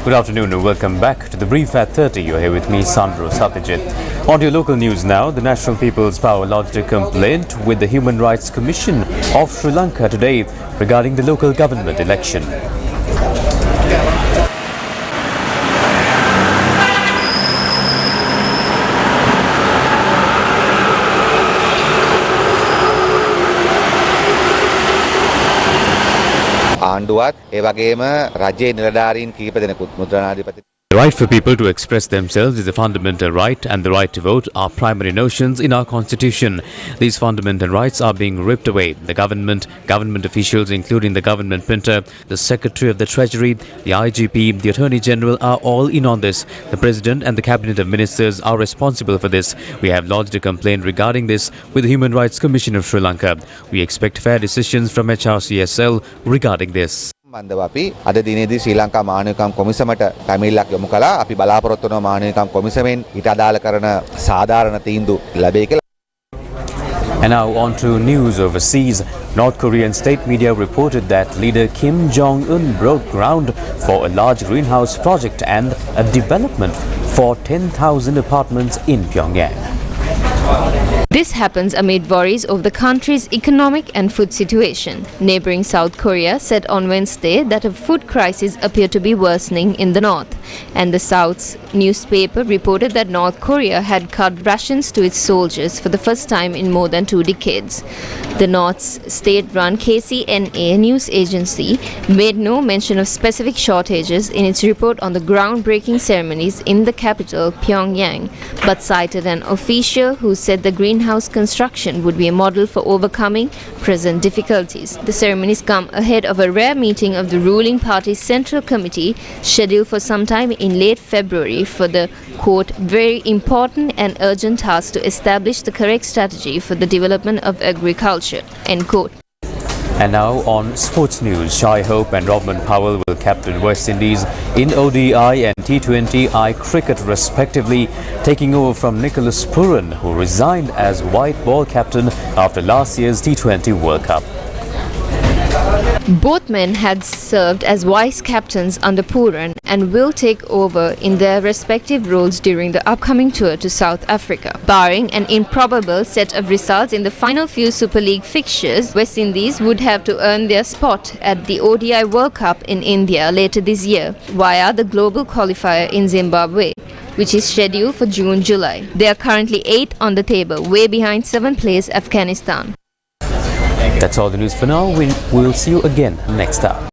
Good afternoon and welcome back to the brief at 30. You're here with me, Sandro Satyajit. On to your local news now. The National People's Power lodged a complaint with the Human Rights Commission of Sri Lanka today regarding the local government election. ආණ්ඩුවත් ඒ වගේම රජයේ නිලධාරීන් කීප දෙනෙකුත් මුද්‍රණාධිපති The right for people to express themselves is a fundamental right, and the right to vote are primary notions in our constitution. These fundamental rights are being ripped away. The government officials, including the government printer, the Secretary of the Treasury, the IGP, the Attorney General are all in on this. The President and the Cabinet of Ministers are responsible for this. We have lodged a complaint regarding this with the Human Rights Commission of Sri Lanka. We expect fair decisions from HRCSL regarding this. සම්බන්ධව අපි අද දිනේදී ශ්‍රී ලංකා මානවිකම් කොමිසමට පැමිණිල්ලක් යොමු කළා. අපි බලාපොරොත්තු වෙනවා මානවිකම් කොමිසමෙන් ඊට අදාළ කරන සාධාරණ තීන්දුව ලැබෙයි කියලා. And now on to news overseas. North Korean state media reported that leader Kim Jong-un broke ground for a large greenhouse project and a development for 10,000 apartments in Pyongyang. This happens amid worries of the country's economic and food situation. Neighboring South Korea said on Wednesday that a food crisis appeared to be worsening in the north, and the South's newspaper reported that North Korea had cut rations to its soldiers for the first time in more than 2 decades. The North's state-run KCNA news agency made no mention of specific shortages in its report on the groundbreaking ceremonies in the capital, Pyongyang, but cited an official who said the greenhouse construction would be a model for overcoming present difficulties. The ceremonies come ahead of a rare meeting of the ruling party's Central Committee scheduled for some time in late February for the, quote, very important and urgent task to establish the correct strategy for the development of agriculture, end quote. And now on sports news, Shai Hope and Robin Powell will captain West Indies in ODI and T20I cricket respectively, taking over from Nicholas Pooran, who resigned as white ball captain after last year's T20 World Cup. Both men had served as vice captains under Pooran and will take over in their respective roles during the upcoming tour to South Africa. Barring an improbable set of results in the final few Super League fixtures, West Indies would have to earn their spot at the ODI World Cup in India later this year via the global qualifier in Zimbabwe, which is scheduled for June-July. They are currently 8th on the table, way behind 7th place Afghanistan. That's all the news for now. We'll see you again next time.